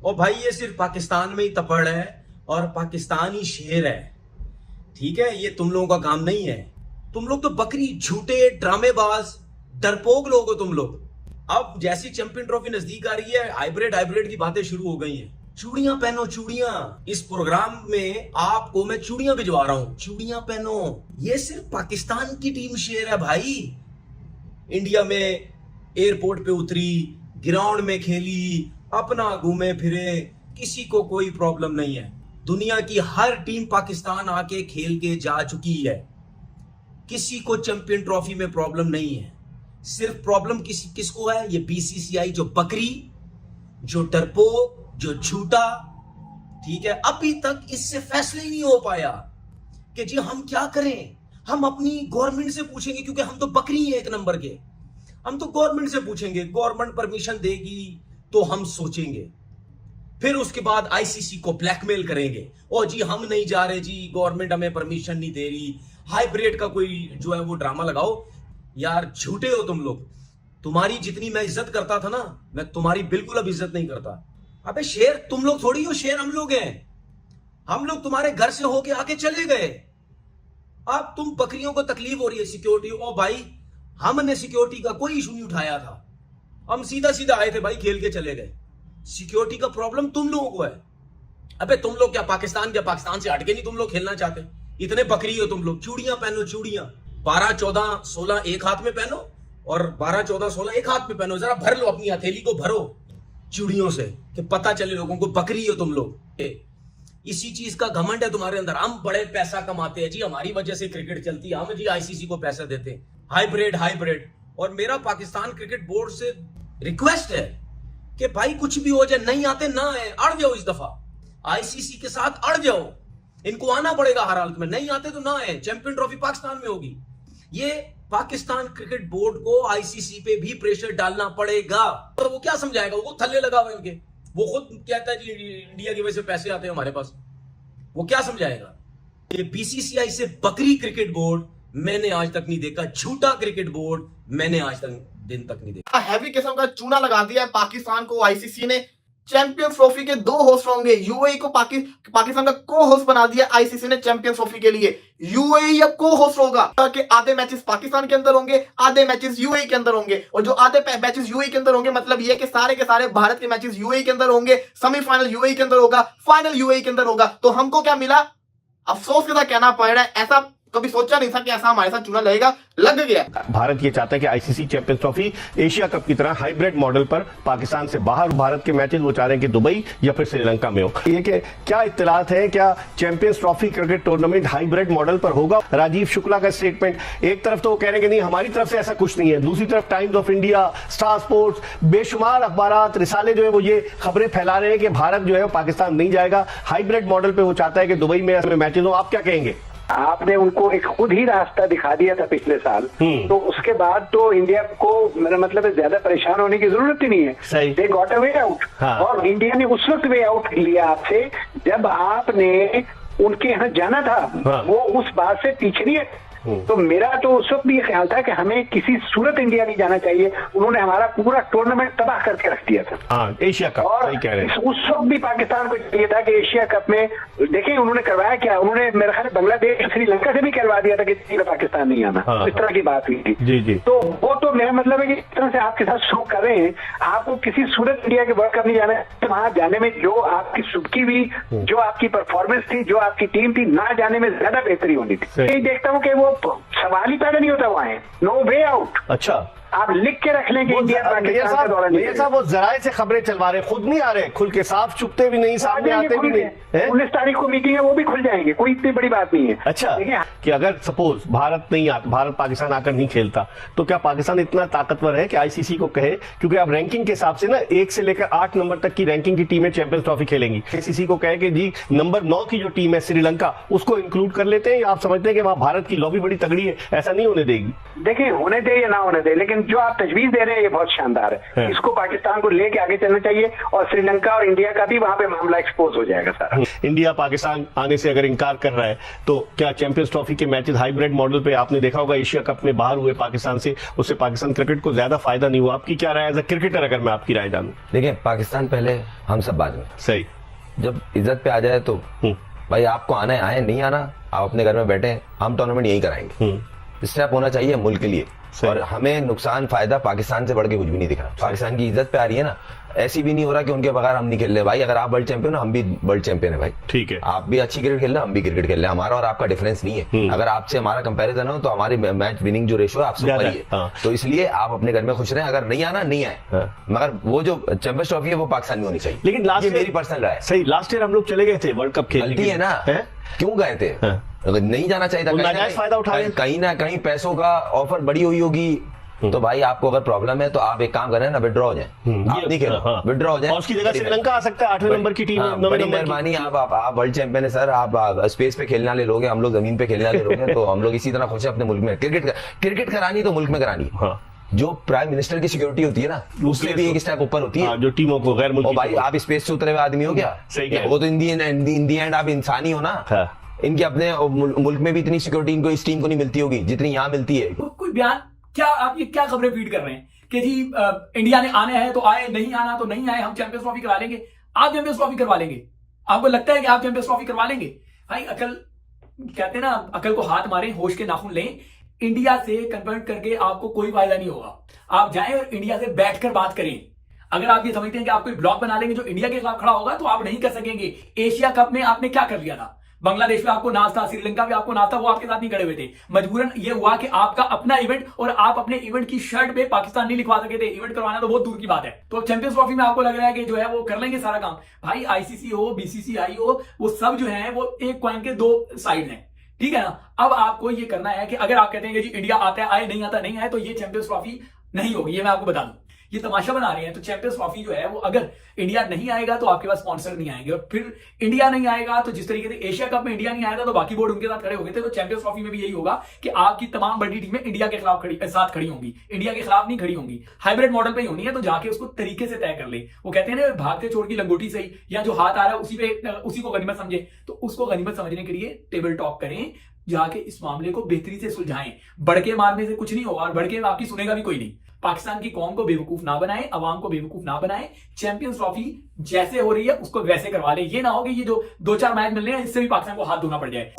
और भाई ये सिर्फ पाकिस्तान में ही तपड़ है और पाकिस्तान ही शेर है, ठीक है। ये तुम लोगों का काम नहीं है। तुम लोग तो बकरी, झूठे, ड्रामेबाज, डरपोक लोग हो तुम लोग। अब जैसी चैंपियन ट्रॉफी नजदीक आ रही है, हाइब्रिड की बातें शुरू हो गई हैं। चूड़ियां पहनो, चूड़ियां। इस प्रोग्राम में आपको मैं चूड़ियां भिजवा रहा हूं, चूड़ियां पहनो। ये सिर्फ पाकिस्तान की टीम शेर है भाई। इंडिया में एयरपोर्ट पे उतरी, ग्राउंड में खेली, अपना घूमे फिरे, किसी को कोई प्रॉब्लम नहीं है। दुनिया की हर टीम पाकिस्तान आके खेल के जा चुकी है, किसी को चैंपियन ट्रॉफी में प्रॉब्लम नहीं है। सिर्फ प्रॉब्लम किसको है? ये बीसीसीआई जो बकरी, जो डरपोक, जो झूठा, ठीक है। अभी तक इससे फैसले ही नहीं हो पाया कि जी हम क्या करें। हम अपनी गवर्नमेंट से पूछेंगे, क्योंकि हम तो बकरी हैं एक नंबर के। हम तो गवर्नमेंट से पूछेंगे, गवर्नमेंट परमिशन देगी तो हम सोचेंगे। फिर उसके बाद आईसीसी को ब्लैकमेल करेंगे, ओ जी हम नहीं जा रहे जी, गवर्नमेंट हमें परमिशन नहीं दे रही। हाइब्रिड का कोई जो है वो ड्रामा लगाओ। यार झूठे हो तुम लोग। तुम्हारी जितनी मैं इज्जत करता था ना, मैं तुम्हारी बिल्कुल अब इज्जत नहीं करता। अबे शेर तुम लोग थोड़ी हो, शेर हम लोग हैं। हम लोग तुम्हारे घर से होके आके चले गए। अब तुम बकरियों को तकलीफ हो रही है सिक्योरिटी। ओ भाई हमने सिक्योरिटी का कोई इशू नहीं उठाया था, हम सीधा सीधा आए थे भाई, खेल के चले गए। सिक्योरिटी का प्रॉब्लम तुम लोगों को है। अबे तुम लोग क्या पाकिस्तान से हटके नहीं तुम लोग खेलना चाहते? इतने बकरी हो तुम लोग। चूड़ियां पहनो, चूड़ियां 12, 14, 16 एक हाथ में पहनो और 12, 14, 16 एक हाथ में पहनो। जरा भर लो, अपनी हथेली को भरो चूड़ियों से, कि पता चले लोगों को बकरी हो तुम लोग। इसी चीज का घमंड है तुम्हारे अंदर। हम बड़े पैसा कमाते हैं जी, हमारी वजह से क्रिकेट चलती है, हम जी आईसीसी को पैसा देते हैं। हाइब्रिड। और मेरा पाकिस्तान क्रिकेट बोर्ड से रिक्वेस्ट है कि भाई कुछ भी हो जाए, नहीं आते ना है, अड़ जाओ इस दफा, आईसीसी के साथ अड़ जाओ। इनको आना पड़ेगा हर हालत में, नहीं आते तो ना है। चैंपियन ट्रॉफी पाकिस्तान में होगी। ये पाकिस्तान क्रिकेट बोर्ड को आईसीसी पे भी प्रेशर डालना पड़ेगा। तो वो क्या समझाएगा? वो थल्ले लगा हुआ इनके, वो खुद कहता है जी इंडिया की वजह से पैसे आते हैं हमारे पास। वो क्या समझाएगा? ये बीसीसीआई से बकरी क्रिकेट बोर्ड मैंने आज तक नहीं देखा, झूठा क्रिकेट बोर्ड मैंने आज तक दिन तक नहीं देखा। हैवी किस्म का चूना लगा दिया है पाकिस्तान को आईसीसी ने। चैंपियंस ट्रॉफी के 2 होस्ट होंगे। यूएई को पाकिस्तान का को होस्ट बना दिया आईसीसी ने चैंपियंस ट्रॉफी के लिए। यूएई अब को होस्ट होगा, ताकि आधे मैचेस पाकिस्तान के अंदर होंगे, आधे मैचेस यूएई के अंदर होंगे। और जो आधे मैचेस यूएई के अंदर होंगे, मतलब ये कि सारे के सारे भारत के मैचेस यूएई के अंदर होंगे। सेमीफाइनल यूएई के अंदर होगा, फाइनल यूएई के अंदर होगा। तो हमको क्या मिला? अफसोस के साथ कहना पड़ रहा है, ऐसा कभी सोचा नहीं था कि ऐसा हमारे साथ चूना लगेगा, लग गया। भारत ये चाहता है कि ICC champions trophy Asia cup की तरह हाइब्रिड मॉडल पर पाकिस्तान से बाहर, भारत के मैचेस वो चाह रहे हैं कि दुबई या फिर श्रीलंका में हो। ये कि क्या इत्तलात है, क्या champions trophy cricket tournament hybrid model पर होगा? राजीव शुक्ला का स्टेटमेंट, एक तरफ तो वो कह रहे हैं कि नहीं हमारी तरफ से ऐसा कुछ नहीं है, दूसरी तरफ times of India, star sports, बेशुमार अखबार रिसाले जो है वो ये खबरें फैला रहे हैं कि भारत जो है पाकिस्तान नहीं जाएगा, हाइब्रिड मॉडल पे वो चाहता है कि दुबई में मैचेस हो। आप क्या कहेंगे? आपने उनको एक खुद ही रास्ता दिखा दिया था पिछले साल, तो उसके बाद तो इंडिया को, मेरा मतलब है, ज्यादा परेशान होने की जरूरत ही नहीं है। They got a way out. और इंडिया ने उस वक्त वे आउट लिया आपसे जब आपने उनके यहाँ जाना था। वो उस बात से पीछे नहीं है। तो मेरा तो उस वक्त भी ये ख्याल था कि हमें किसी सूरत इंडिया नहीं जाना चाहिए। उन्होंने हमारा पूरा टूर्नामेंट तबाह करके रख दिया था। एशिया कप, और उस वक्त भी पाकिस्तान को चाहिए था कि एशिया कप में, देखिए उन्होंने करवाया क्या, उन्होंने मेरे ख्याल बांग्लादेश, श्रीलंका से भी करवा दिया था कि पाकिस्तान नहीं आना। इस तरह की बात हुई थी। जी। तो वो तो मेरा मतलब है कि इस तरह से आपके साथ शो कर रहे हैं। आपको किसी सूरत इंडिया के वर्ल्ड कप नहीं जाना है। तो वहां जाने में जो आपकी सुबकी हुई, जो आपकी परफॉर्मेंस थी, जो आपकी टीम थी, ना जाने में ज्यादा बेहतरी होनी थी। यही देखता हूँ कि वो सवाल ही पैदा नहीं होता वहां है। No way out. अच्छा, आप लिख के रख लेंगे इंडिया पाकिस्तान का दौरा नहीं। साहब वो जराए से खबरें चलवा रहे, खुद नहीं आ रहे, खुल के साफ छुपते भी नहीं, सामने आते भी नहीं। 19 तारीख को मीटिंग है, वो भी खुल जाएंगे, कोई इतनी बड़ी बात नहीं है। अच्छा, कि अगर सपोज भारत पाकिस्तान आकर नहीं खेलता, तो क्या पाकिस्तान इतना ताकतवर है कि आईसीसी को कहे, क्योंकि आप रैंकिंग के हिसाब से ना 1 से लेकर 8 नंबर तक की रैंकिंग की टीमें चैंपियंस ट्रॉफी खेलेंगी, आईसीसी को कहे कि जी नंबर 9 की जो टीम है श्रीलंका, उसको इंक्लूड कर लेते हैं, या आप समझते हैं कि वहां भारत की लॉबी बड़ी तगड़ी है, ऐसा नहीं होने देगी? देखिए होने दे या ना होने दे, लेकिन लेकिन जो आप तजवीज दे रहे हैं ये बहुत शानदार है। इसको पाकिस्तान को लेके आगे चलना चाहिए और श्रीलंका और इंडिया का भी वहां पे मामला एक्सपोज हो जाएगा सारा। इंडिया पाकिस्तान आने से अगर इनकार कर रहा है तो क्या चैंपियंस ट्रॉफी के मैचेस हाइब्रिड मॉडल पे आपने देखा होगा एशिया कप में बाहर हुए पाकिस्तान से, उससे पाकिस्तान क्रिकेट को ज्यादा फायदा नहीं हुआ? आपकी क्या राय है एज अ क्रिकेटर, अगर मैं आपकी राय जानूं? देखिए, पाकिस्तान पहले, हम सब बाद में। सही। जब इज्जत पे आ जाए तो भाई आपको आना है, आए, नहीं आना आप अपने घर में बैठे, हम टूर्नामेंट यही कराएंगे। स्टेप होना चाहिए मुल्क के लिए, और हमें नुकसान फायदा पाकिस्तान से बढ़ के कुछ भी नहीं दिख रहा। पाकिस्तान की इज्जत पे आ रही है ना, ऐसी भी नहीं हो रहा कि उनके बगैर हम नहीं खेल रहे। भाई अगर आप वर्ल्ड चैंपियन हो, हम भी वर्ल्ड चैंपियन है भाई, ठीक है। आप भी अच्छी क्रिकेट खेल रहे हो, हम भी क्रिकेट खेल रहे हैं, हमारा और आपका डिफरेंस नहीं है। अगर आपसे हमारा कंपैरिजन हो तो हमारी मैच विनिंग जो रेशियो है आपसे ऊपर ही है। हाँ। तो इसलिए आप अपने घर में खुश रहें, अगर नहीं आना नहीं आए, मगर वो जो चैंपियंस ट्रॉफी है वो पाकिस्तान में होनी चाहिए। लेकिन लास्ट मेरी पर्सनल राय है। सही, लास्ट ईयर हम लोग चले गए थे वर्ल्ड कप खेलने, गलती है ना, क्यों गए थे? अगर नहीं जाना चाहिए था, नाजायज फायदा उठा रहे हैं। कहीं ना कहीं पैसों का ऑफर बड़ी हुई होगी, तो भाई आपको अगर प्रॉब्लम है तो आप एक काम करें ना, विड्रॉ हो जाए, आप नहीं खेलो, विड्रॉ हो जाए। उसकी जगह श्रीलंका आ सकता है 8वें नंबर की टीम। बड़ी मेहरबानी, आप वर्ल्ड चैंपियन है सर, आप स्पेस पे खेलने वाले लोग हैं, हम लोग जमीन पे खेलने वाले लोग हैं, तो हम लोग इसी तरह खुश है अपने मुल्क में। क्रिकेट करानी तो मुल्क में करानी है। जो प्राइम मिनिस्टर की सिक्योरिटी होती है ना, उससे भी एक स्टेप ऊपर होती है। जो टीमों को गैर मुल्की, भाई आप स्पेस से उतरे हुए आदमी हो क्या? सही है। वो तो इन दी एंड आप इंसान ही हो ना। इनके अपने मुल्क में भी इतनी सिक्योरिटी इनको, इस टीम को नहीं मिलती होगी जितनी यहाँ मिलती है। कोई बयान क्या, आप ये क्या खबरें फीड कर रहे हैं कि जी इंडिया ने आने हैं तो आए, नहीं आना तो नहीं आए, हम चैंपियंस ट्रॉफी करवा लेंगे। आप चैंपियंस ट्रॉफी करवा लेंगे? आपको लगता है कि आप चैंपियंस ट्रॉफी करवा लेंगे? भाई अकल, कहते हैं ना, अकल को हाथ मारें, होश के नाखून लें। इंडिया से कन्वर्ट करके आपको कोई फायदा नहीं होगा। आप जाएं और इंडिया से बैठकर बात करें। अगर आप ये समझते हैं कि आप कोई ब्लॉक बना लेंगे जो इंडिया के खिलाफ खड़ा होगा, तो आप नहीं कर सकेंगे। एशिया कप में आपने क्या कर लिया था? बांग्लादेश में आपको नाज था, श्रीलंका में आपको नाज था, वो आपके साथ नहीं खड़े हुए थे। मजबूरन ये हुआ कि आपका अपना इवेंट, और आप अपने इवेंट की शर्ट पे पाकिस्तान नहीं लिखवा सके थे। इवेंट करवाना तो बहुत दूर की बात है। तो चैंपियंस ट्रॉफी में आपको लग रहा है कि जो है वो कर लेंगे सारा काम। भाई आईसीसी हो, बीसीसीआई हो, वो सब जो है वो एक कॉइन के दो साइड हैं, ठीक है ना। अब आपको ये करना है कि अगर आप कहते हैं कि जी इंडिया आता है, आए, नहीं आता नहीं आए, तो ये चैंपियंस ट्रॉफी नहीं होगी। ये मैं आपको बता दूं, ये तमाशा बना रहे हैं। तो चैंपियंस ट्रॉफी जो है वो, अगर इंडिया नहीं आएगा तो आपके पास स्पॉन्सर नहीं आएंगे, और फिर इंडिया नहीं आएगा तो जिस तरीके से एशिया कप में इंडिया नहीं आएगा तो बाकी बोर्ड उनके साथ खड़े हो गए थे। तो चैंपियंस ट्रॉफी में भी यही होगा कि आपकी तमाम बड़ी टीमें इंडिया के खिलाफ साथ खड़ी होंगी, इंडिया के खिलाफ नहीं खड़ी होंगी। हाइब्रिड मॉडल पे ही होनी है, तो जाके उसको तरीके से तय कर ले। वो कहते हैं ना, भागते छोड़ की लंगोटी सही, या जो हाथ आ रहा है उसी को गनीमत समझे। तो उसको गनीमत समझने के लिए टेबल टॉक करें, जाके इस मामले को बेहतरी से सुलझाएं। बढ़के मारने से कुछ नहीं होगा, और बढ़के आपकी सुनेगा भी कोई नहीं। पाकिस्तान की कौम को बेवकूफ ना बनाए, अवाम को बेवकूफ ना बनाए। चैंपियंस ट्रॉफी जैसे हो रही है उसको वैसे करवा ले। ये ना हो कि ये जो 2-4 मैच मिल रहे हैं इससे भी पाकिस्तान को हाथ धोना पड़ जाए।